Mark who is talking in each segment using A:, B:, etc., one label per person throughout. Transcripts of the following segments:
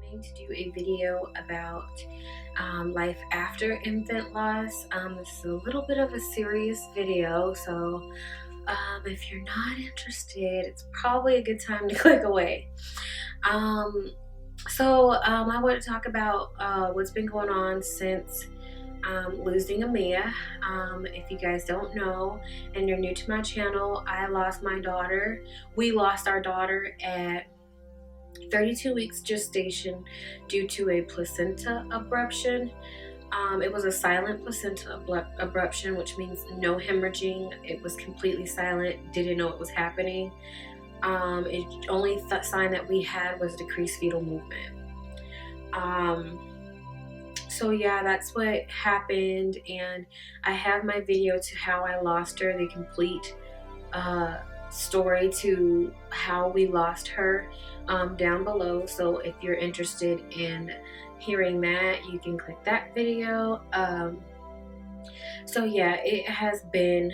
A: wanting to do a video about life after infant loss. This is a little bit of a serious video, so if you're not interested, it's probably a good time to click away. I want to talk about what's been going on since losing Amia. If you guys don't know and you're new to my channel, I lost my daughter. We lost our daughter at 32 weeks gestation due to a placenta abruption. It was a silent placenta abruption, which means no hemorrhaging. It was completely silent, didn't know it was happening. The only sign that we had was decreased fetal movement. So yeah, that's what happened, and I have my video to how I lost her, the complete story to how we lost her down below. So if you're interested in hearing that, you can click that video. So yeah, it has been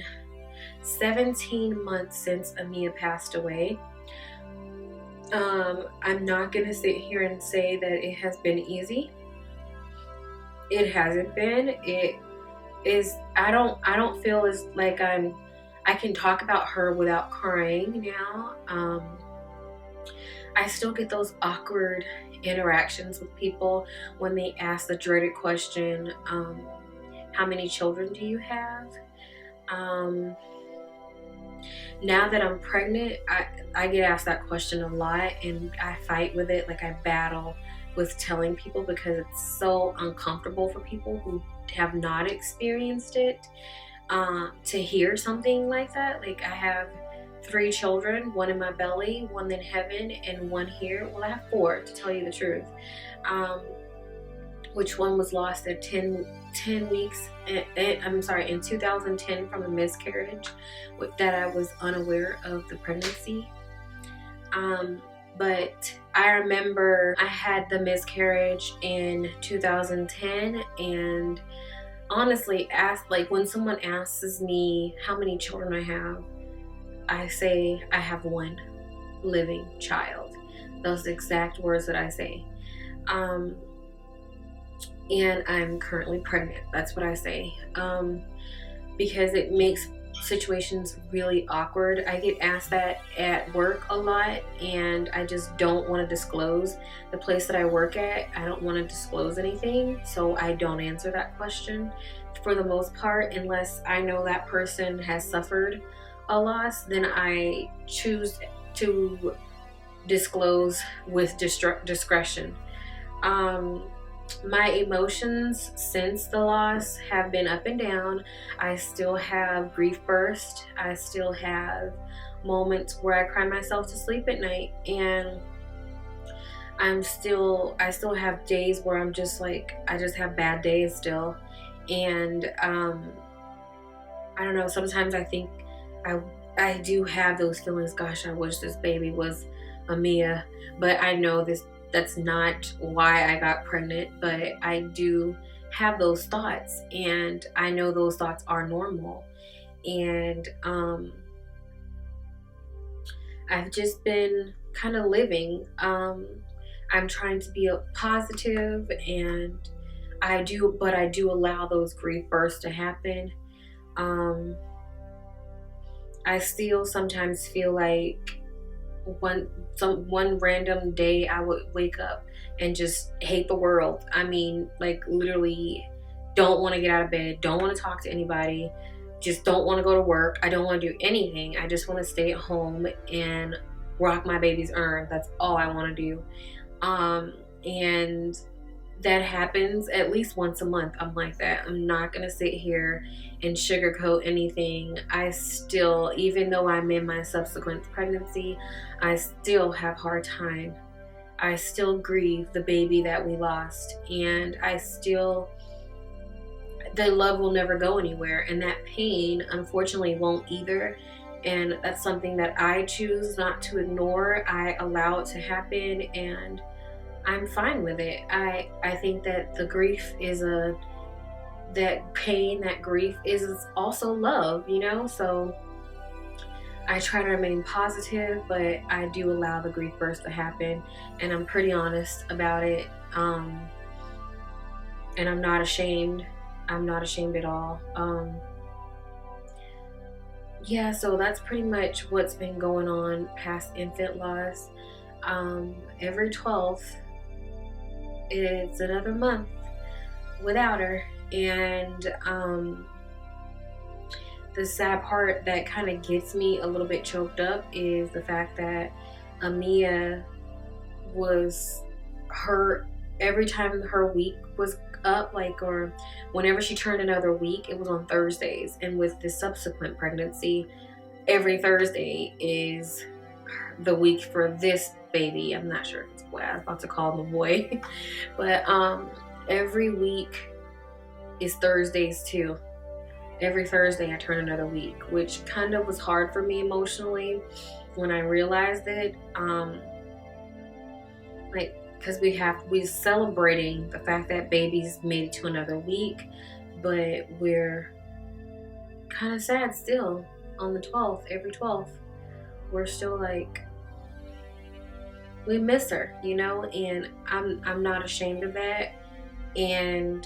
A: 17 months since Amia passed away. I'm not gonna sit here and say that it has been easy. It hasn't been. It is. I don't feel as like I can talk about her without crying now. I still get those awkward interactions with people when they ask the dreaded question, how many children do you have? Now that I'm pregnant, I get asked that question a lot, and I fight with it. Like, I battle with telling people because it's so uncomfortable for people who have not experienced it to hear something like that. Like, I have 3 children, 1 in my belly, 1 in heaven, and 1 here. Well, I have 4 to tell you the truth. Which one was lost at 10 weeks, I'm sorry, in 2010 from a miscarriage that I was unaware of the pregnancy. But I remember I had the miscarriage in 2010, and honestly, when someone asks me how many children I have, I say I have 1 living child. Those exact words that I say. And I'm currently pregnant. That's what I say. Because it makes situations really awkward. I get asked that at work a lot, and I just don't want to disclose the place that I work at. I don't want to disclose anything, so I don't answer that question for the most part, unless I know that person has suffered a loss. Then I choose to disclose with discretion. My emotions since the loss have been up and down. I still have grief bursts. I still have moments where I cry myself to sleep at night, and I still have days where I'm just like, I just have bad days still. And I don't know, sometimes I think I do have those feelings. Gosh, I wish this baby was Amia, but I know that's not why I got pregnant. But I do have those thoughts, and I know those thoughts are normal. And I've just been kind of living. I'm trying to be positive, and I do allow those grief bursts to happen. I still sometimes feel like one random day I would wake up and just hate the world. I mean, like, literally don't want to get out of bed, don't want to talk to anybody, just don't want to go to work. I don't want to do anything. I just want to stay at home and rock my baby's urn. That's all I want to do. And that happens at least once a month. I'm like that. I'm not gonna sit here and sugarcoat anything. I still, even though I'm in my subsequent pregnancy, I still have hard time. I still grieve the baby that we lost, and the love will never go anywhere, and that pain unfortunately won't either. And that's something that I choose not to ignore. I allow it to happen, and I'm fine with it. I think that the grief is that pain, that grief is also love, you know? So I try to remain positive, but I do allow the grief burst to happen, and I'm pretty honest about it. And I'm not ashamed. I'm not ashamed at all. Yeah, so that's pretty much what's been going on past infant loss. Every 12th, it's another month without her, and the sad part that kind of gets me a little bit choked up is the fact that Amia was her, every time her week was up, like, or whenever she turned another week, it was on Thursdays. And with the subsequent pregnancy, every Thursday is the week for this baby. I'm not sure if it's a boy. I was about to call him a boy. But every week is Thursdays too. Every Thursday I turn another week, which kind of was hard for me emotionally when I realized it. Like, because we're celebrating the fact that baby's made it to another week, but we're kind of sad still on the 12th, every 12th. We're still like, we miss her, you know, and I'm not ashamed of that. And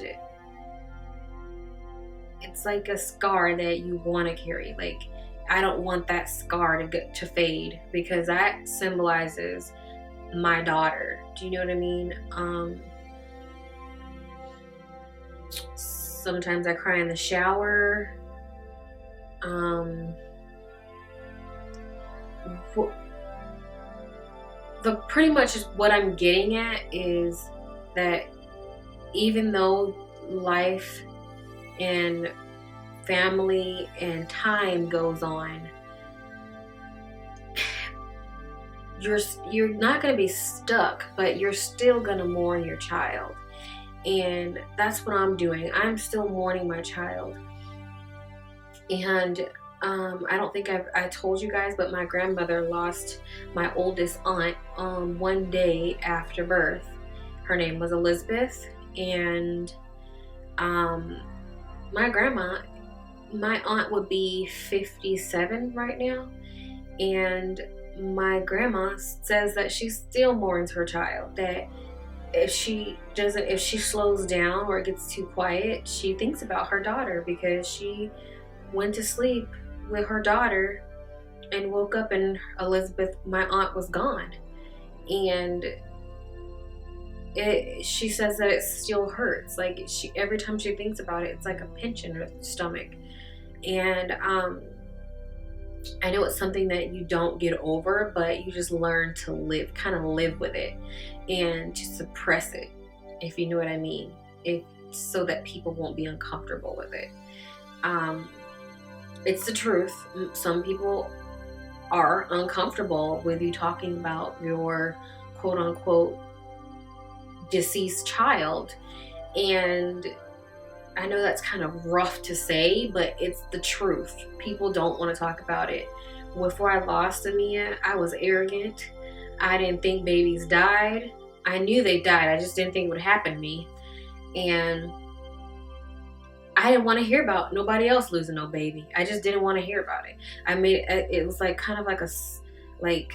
A: it's like a scar that you want to carry. Like, I don't want that scar to fade, because that symbolizes my daughter. Do you know what I mean? Sometimes I cry in the shower. Pretty much is what I'm getting at is that even though life and family and time goes on, you're not going to be stuck, but you're still going to mourn your child. And that's what I'm doing. I'm still mourning my child. And I don't think I told you guys, but my grandmother lost my oldest aunt one day after birth. Her name was Elizabeth. And my aunt would be 57 right now, and my grandma says that she still mourns her child, that if she slows down or gets too quiet, she thinks about her daughter, because she went to sleep with her daughter and woke up and Elizabeth, my aunt, was gone. And she says that it still hurts. Like, every time she thinks about it, it's like a pinch in her stomach. And I know it's something that you don't get over, but you just learn to live with it, and to suppress it, if you know what I mean, so that people won't be uncomfortable with it. It's the truth. Some people are uncomfortable with you talking about your quote unquote deceased child, and I know that's kind of rough to say, but it's the truth. People don't want to talk about it. Before I lost Amia, I was arrogant. I didn't think babies died. I knew they died. I just didn't think it would happen to me. And I didn't want to hear about nobody else losing no baby. I just didn't want to hear about it. It was like kind of like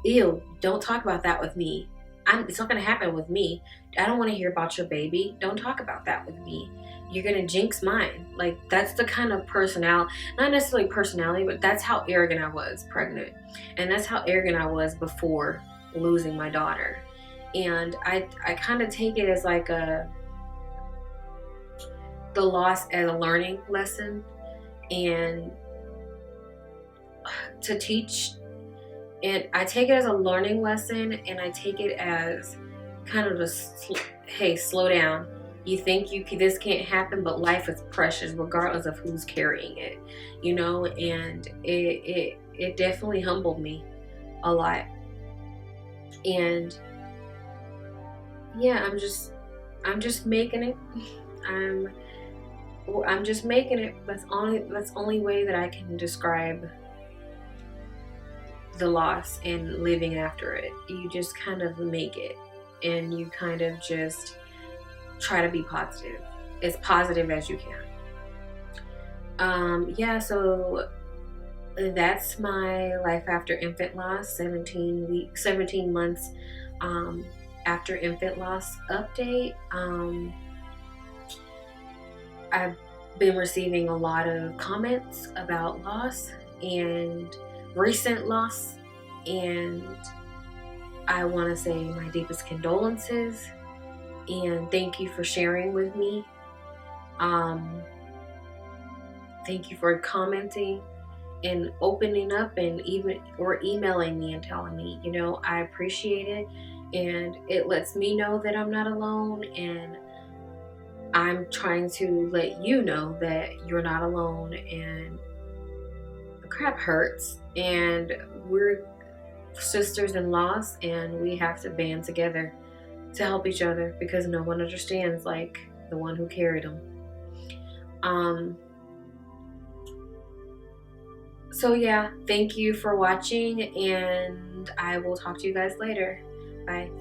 A: ew, don't talk about that with me. It's not going to happen with me. I don't want to hear about your baby. Don't talk about that with me. You're going to jinx mine. Like, that's the kind of personality, not necessarily personality, but that's how arrogant I was pregnant. And that's how arrogant I was before losing my daughter. And I kind of take it as like the loss as a learning lesson, and to teach. And I take it as a learning lesson, and I take it as kind of hey, slow down. You think this can't happen, but life is precious regardless of who's carrying it, you know. And it definitely humbled me a lot. And yeah, I'm just making it. I'm just making it. That's the only way that I can describe the loss and living after it. You just kind of make it, and you kind of just try to be positive, as positive as you can. Yeah, so that's my life after infant loss, 17 months after infant loss update. I've been receiving a lot of comments about loss and recent loss, and I want to say my deepest condolences and thank you for sharing with me. Thank you for commenting and opening up, and even or emailing me and telling me, you know, I appreciate it, and it lets me know that I'm not alone, and I'm trying to let you know that you're not alone, and the crap hurts, and we're sisters in loss, and we have to band together to help each other because no one understands like the one who carried them. So yeah, thank you for watching, and I will talk to you guys later. Bye.